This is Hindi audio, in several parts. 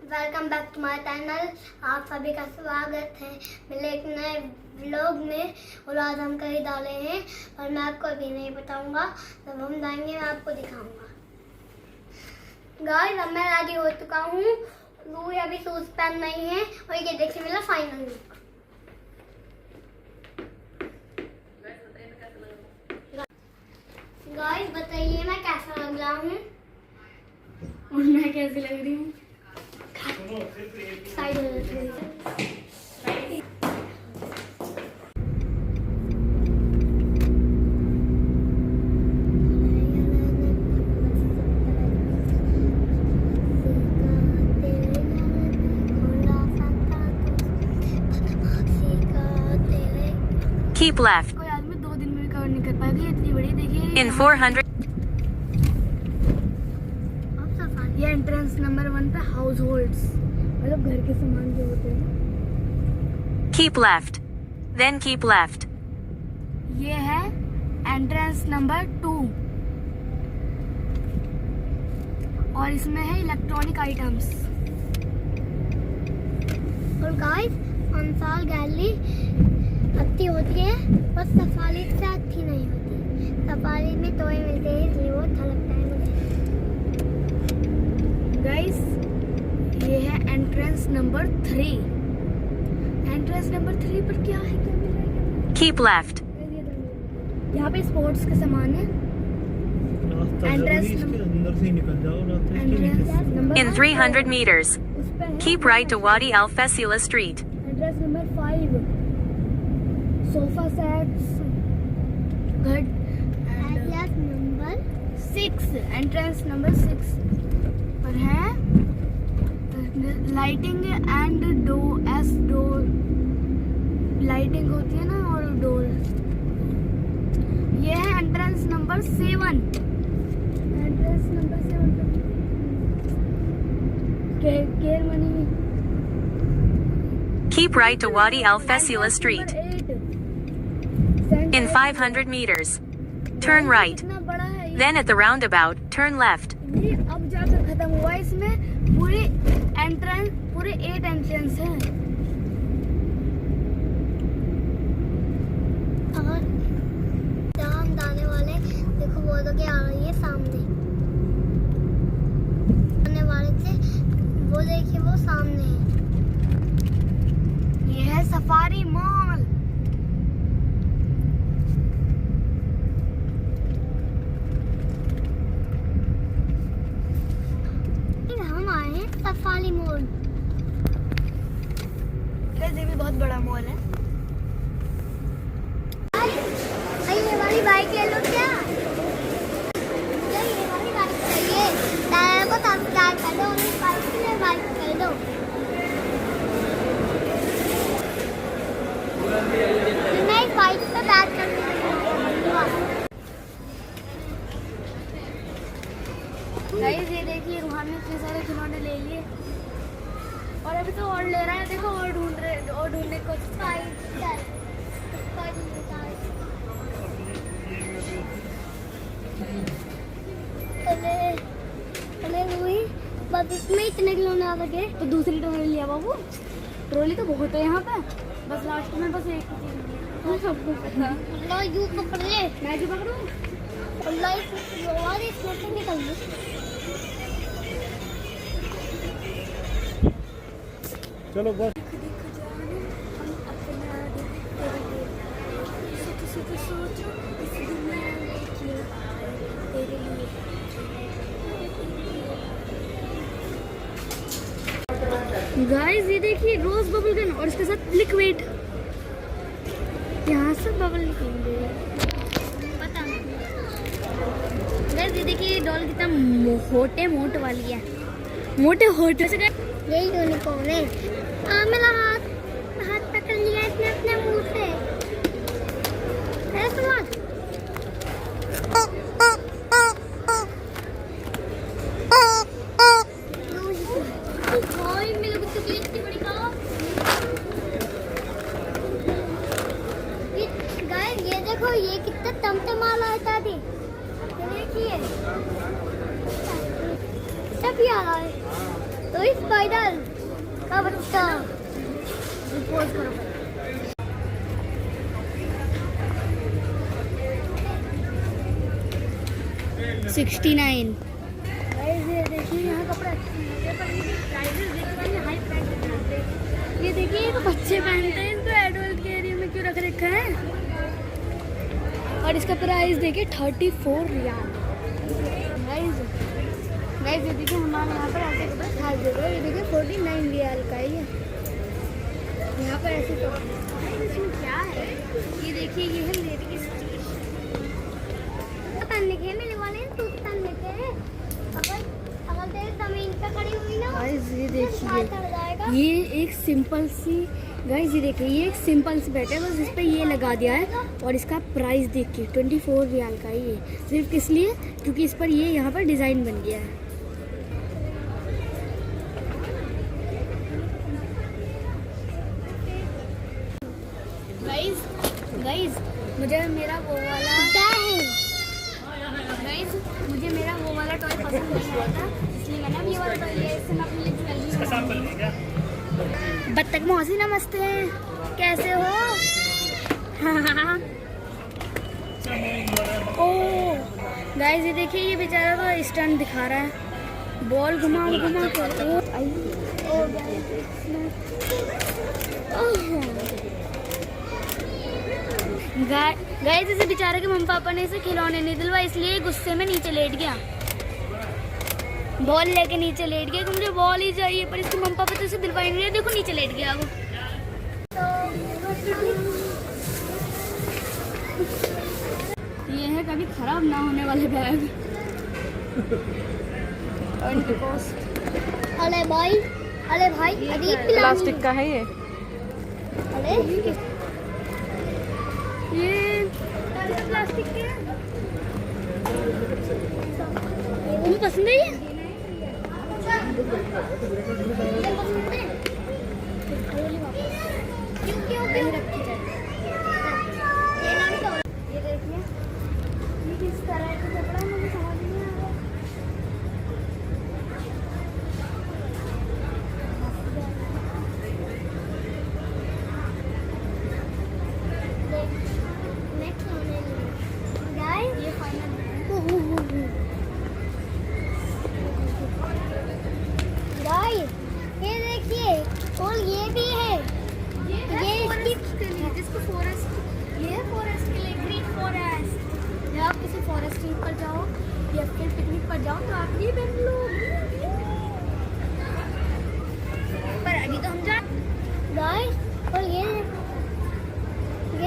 Welcome back to my channel. आप सभी का स्वागत है मेरे एक नए व्लॉग में। और आज हम कहीं डाले हैं और मैं आपको अभी नहीं बताऊंगा, जब हम जाएंगे मैं आपको दिखाऊंगा। गाइस अब मैं रेडी हो चुका हूँ। लूई अभी शूज पहन नहीं है और ये देखिए मेरा फाइनल लुक। गाइस बताइए मैं कैसा लग रहा हूँ और मैं कैसी लग रही हूँ। साइड में Keep left. कोई आदमी 2 दिन में कवर नहीं कर पाएगा। इतनी बड़ी देखिए। In 400. ये एंट्रेंस नंबर 1 पे हाउस होल्ड्स, मतलब घर के सामान जो होते हैं। Keep left. Then keep left. ये है एंट्रेंस नंबर 2 और इसमें है इलेक्ट्रॉनिक आइटम्स। और गाइस अंसार गैलरी अच्छी होती है पर सफारी से अच्छी नहीं होती। सफारी में टॉय मिलते हैं इसलिए वो अच्छा लगता है मुझे। गाइस ये है एंट्रेंस नंबर 3। एंट्रेंस नंबर 3 पर क्या है, क्या मिल रहा है? Keep left. यहाँ पे स्पोर्ट्स के सामान है। एंट्रेंस अंदर से निकल जाओ, नंबर In 300 meters. उस पे है Keep right to Wadi Al Faisila Street. Address number 5 sofa sets good. Address number 6 entrance number 6 पर है लाइटिंग एंड डोर। लाइटिंग होती है ना और डोर। ये है entrance number 7। Entrance number 7 care money. Keep right to Wadi Al Faisila Street. In 500 meters. Turn right. इतना बड़ा है ये। Then at the roundabout, turn left. ये अब जाकर खत्म हुआ। इसमें पूरे 8 एंट्रेंस हैं। और जहाँ हम जाने वाले देखो वो तो क्या आ रही है सामने आने वाले थे, वो देखिए वो सामने है। ये है सफारी मॉल। हम आए हैं सफारी मॉल। ये भी बहुत बड़ा मॉल है। ये वाली बाइक ले लो क्या? ये वाली बाइक चाहिए। टायर को सब्सक्राइब कर दो, इस बाइक के लिए बाइक कर दो। मैं इस बाइक पे बैठ कर गाइस ये देखिए रूहान ने इतने सारे खिलौने ले लिए और अभी तो और ले रहा है। देखो और ढूंढने को अरे लुई बस इसमें इतने खिलौने आ सके तो दूसरी ट्रॉली लिया बाबू। ट्रॉली तो बहुत है यहाँ पे, बस लास्ट में बस एक ही चीज है। वो सबको पता। लो यू पकड़ ले। मैं क्यों पकड़ूं? अल्लाह इसमें से निकल गई। चलो बस। गाइस ये देखिए रोज बबल गन और इसके साथ लिक्विड। यहाँ से बबल निकलेंगे। पता नहीं। गाइस ये देखिए डॉल कितना मोटे वाली है। मोटे से यही यूनिकॉर्न है। मेरा हाथ पकड़ लिया इसने अपने मुंह से। ऐसे मत। ओए मेरे को तो इतनी बड़ी खाओ। गाइस ये देखो ये कितना टमटमाला है दादी। ये देखिए सब आ रहा है। तो कोई स्पाइडर का बच्चा। पोज करो। 69। ये देखिए यहाँ कपड़े अच्छे मिलते हैं, पर इनकी प्राइसेस देखकर ये हाई प्राइस दिखाते हैं। ये देखिए ये तो बच्चे पहनते हैं, इनको एडल्ट के एरिया में क्यों रख रखा है। और इसका प्राइस देखिए 34 रियाल। गाइस ये देखिए हमारे यहाँ पर ऐसे कपड़े खास दे रहे हैं। ये देखिए 49 रियाल का ही है यहाँ पर ऐसे कपड़े। इसमें क्या है ये देखिए, ये है लेडी की स्टील पहनने के मिलने वाले हैं, सूट पहनने के। अगर तेरे जमीन पे खड़ी हुई ना, गाइस ये तो हाथ देखिए अड़ जाएगा। ये एक सिंपल सी, गाइस ये देखिए ये एक सिंपल सी बैट है, बस इस पे ये लगा दिया है। और इसका प्राइस देखिए 24 रियाल का ही है। सिर्फ किस लिए, क्योंकि इस पर ये यहाँ पर डिज़ाइन बन गया है। गाइस मुझे मेरा वो वाला गाइस मुझे मेरा वो वाला टॉय पसंद नहीं आया था, इसलिए मैंने अब ये वाला टॉय लिया। इससे मैं अपने लिए ज्वेलरी बनाऊंगी। बत्तख मौसी नमस्ते, कैसे हो? ओह गाइस ये देखिए ये बेचारा तो स्टंट दिखा रहा है, बॉल घुमा घुमा कर। गाइस इसे बेचारे के मम्मी पापा ने इसे खिलौने नहीं दिलवा, इसलिए गुस्से में नीचे लेट गया, बॉल लेके नीचे लेट गया। मुझे बॉल ही चाहिए, पर इसके मम्मी पापा तो इसे दिलवा ही नहीं रहे। देखो नीचे लेट गया वो। ये है कभी खराब ना होने वाले बैग। अरे भाई अजीब प्लास्टिक का है ये। अरे ये प्लास्टिक के हैं। तुम्हें पसंद है ये? क्यों नहीं रखी जाए। ये देखिए ये किस तरह का कपड़ा है, मुझे समझ नहीं आ रहा। ये फाइनल गाइस ये देखिए, और ये भी है। ये फॉरेस्ट के लिए, जिसको फॉरेस्ट, ये है फॉरेस्ट के लिए, ग्रीन फॉरेस्ट। जब आप किसी फॉरेस्ट ट्रिप पर जाओ या फिर पिकनिक पर जाओ तो आप ये पहन लो। पर अभी तो हम जा। गाइस और ये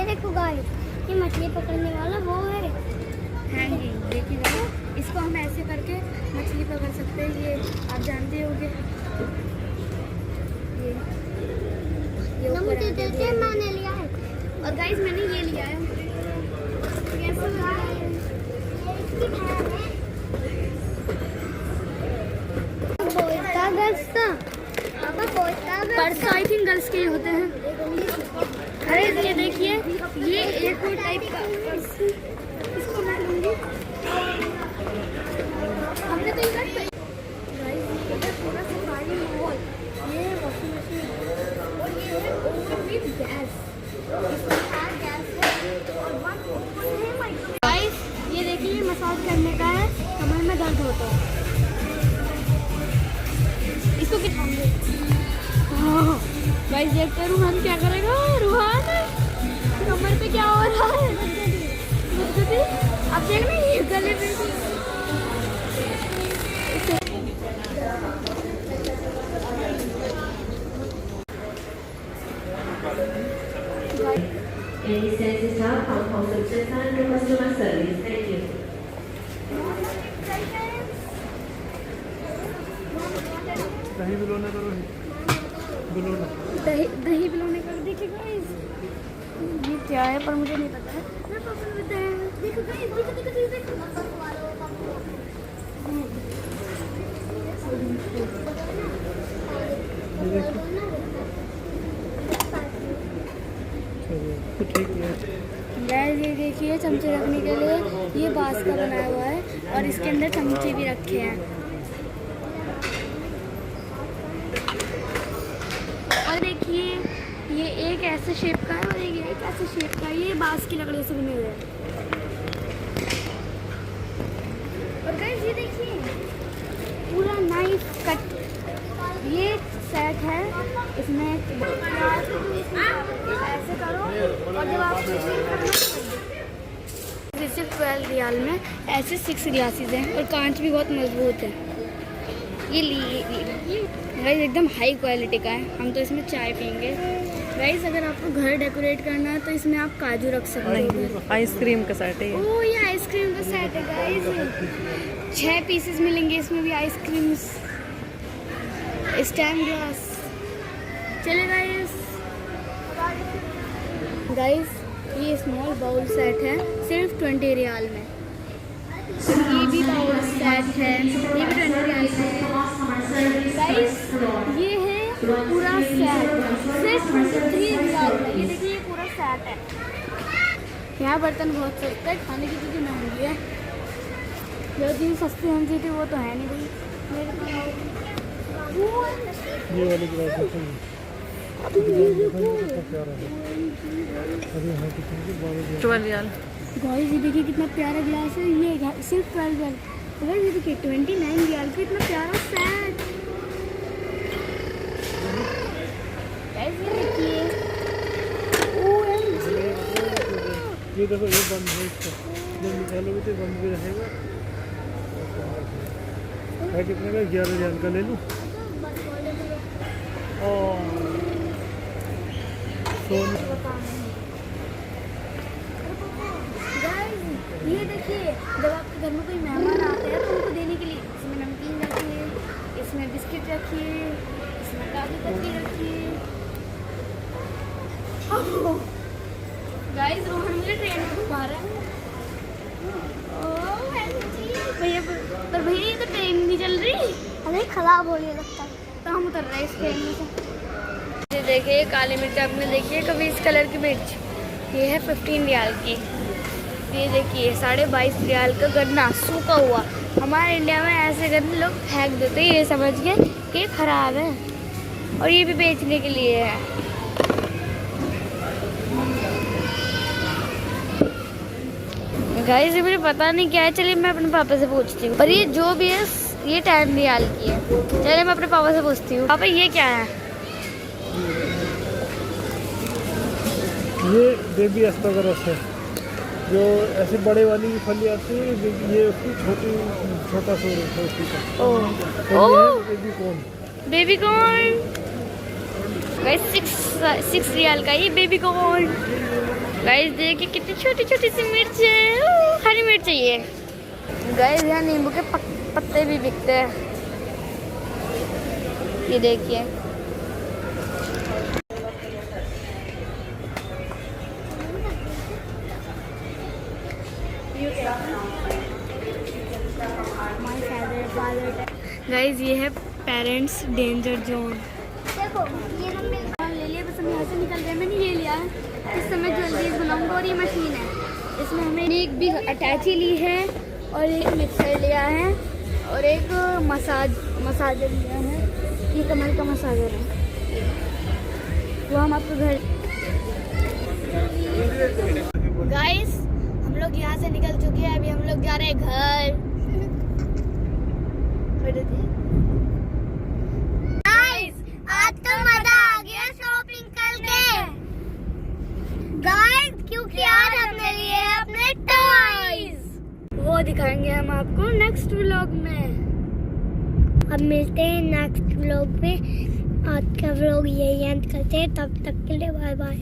देखो गाइस, ये मछली पकड़ने वाला वो है। हैंगिंग देखिएगा, इसको हम ऐसे करके मछली पकड़ सकते हैं। ये आप जानते होंगे। ये ना ऊपर मुझे आते देते, हुए। मैंने लिया है। और गाइस मैंने ये लिया है। कैसा लग रहा है? बॉयज का गर्ल्स का, पापा बॉयज का पर्स आई थिंक गर्ल्स के ही होते हैं। अरे ये देखिए ये एक टाइप का पर्स, इसको मैं लूंगी। हमने तो ये पूरा सफारी मॉल, ये वॉशिंग मशीन और ये है ओवरवीव गैस। इसमें 4 गैस है और 1 ओवन है, माइक्रोवेव। गाइस ये देखिए मसाज करने का है, कमर में दर्द होता है। इसको किठाऊंगे। गाइस देखते हैं रूहान क्या करेगा। रूहान कमर पे क्या हो रहा है? अब देखना ये गले पे Ladies and staff of reception to customer service. Thank you. दही बिलोना करो, बिलोना। दही बिलोने का देखिए गाइस, ये क्या है पर मुझे नहीं पता है। मैं पापा को बताया। देखो गाइस, देखो तो ठीक है। गाइस ये देखिए चमचे रखने के लिए ये बांस का बनाया हुआ है और इसके अंदर चमचे भी रखे हैं। ऐसे शेप का है और एक ये कैसे शेप का है। ये बांस की लकड़ी से बने हुए हैं। और गाइस ये देखिए पूरा नाइफ कट ये सेट है। इसमें ऐसे करो और जब आप सिर्फ 12 रियाल में ऐसे 6 ग्लासेस हैं और कांच भी बहुत मजबूत है। ये गाइस एकदम हाई क्वालिटी का है। हम तो इसमें चाय पियेंगे। गाइस अगर आपको घर डेकोरेट करना है तो इसमें आप काजू रख सकते हैं। आइसक्रीम का सेट है ये। ओह ये आइसक्रीम का सेट है गाइस। 6 पीसेस मिलेंगे इसमें भी आइसक्रीम स्टैंड ग्लास। चले गाइस ये स्मॉल बाउल सेट है सिर्फ 20 रियाल में। ये भी बाउल सेट है, ये भी 20 रियाल में है। गाइस ये है पूरा सेट सिर्फ 23 रियाल में। ये देखिए ये पूरा सेट है। यहाँ बर्तन बहुत सस्ते हैं, खाने की चीज़ें महंगी है। जो चीज़ सस्ती होनी चाहिए वो तो है नहीं भाई। मेरे ये वाली ग्लास है। अभी यहाँ कितने 12 रियाल। गाइस ये देखिए कितना प्यारा गिलास है। ये सिर्फ 12 रियाल। अगर ये देखिए 29 रियाल का इतना प्यारा सेट। गाइस ये देखिए ये देखो ये बंद है इसका। जब निकालोगे तो बंद भी रहेगा। है कितने का? 11 रियाल का ले लूँ। ये देखिए जब आपके घर में कोई मेहमान आते हैं तो उनको देने के लिए इसमें नमकीन रखिए, इसमें बिस्किट रखिए, इसमें काजू कतली रखिए। गाइस रोहन मुझे ट्रेन में घुमा रहा है। भैया पर भैया ये तो ट्रेन नहीं चल रही। अरे खराब होने लगता है। तो हम उतर रहे हैं इस ट्रेन में से। ये देखिए काली मिर्च आपने देखी है कभी इस कलर की मिर्च? ये है 15 रियाल की। ये देखिए 22.5 रियाल का गन्ना सूखा हुआ। हमारे इंडिया में ऐसे गन्ने लोग फेंक देते हैं ये समझ के कि खराब है, और ये भी बेचने के लिए है। गाइस ये मुझे पता नहीं क्या है। चलिए मैं अपने पापा से पूछती हूँ। और ये जो भी है ये 10 रियाल की है। चलिए मैं अपने पापा से पूछती हूँ। पापा ये क्या है? ये बेबी एस्परागस है। जो ऐसे बड़े वाली की फली आती है ये उसकी छोटा सा है उसी का। Baby corn. Baby corn guys 6 riyal का ये बेबी कॉर्न। गाइस देखिए कितनी छोटी छोटी सी मिर्च है। हरी मिर्च चाहिए। गाइस यहाँ नींबू के पत्ते भी बिकते हैं। ये देखिए गाइस ये है पेरेंट्स डेंजर जोन। देखो ये हम ले लिया, बस हम यहाँ से निकल रहे हैं। मैंने ये लिया है, इस समय जल्दी बनाऊंगा। और ये मशीन है, इसमें हमने एक भी अटैची ली है और एक मिक्सर लिया है और एक मसाजर लिया है। ये कमर का मसाजर है, वो हम आपको घर। गाइस हम लोग यहाँ से निकल चुके हैं। अभी हम लोग जा रहे हैं घर। गाइस आज तो मजा आ गया शॉपिंग करके। गाइस क्योंकि आज हमने लिए अपने टॉयज। वो दिखाएंगे हम आपको नेक्स्ट व्लॉग में। अब मिलते हैं नेक्स्ट व्लॉग में। आज का व्लॉग यही एंड करते हैं। तब तक के लिए बाय बाय।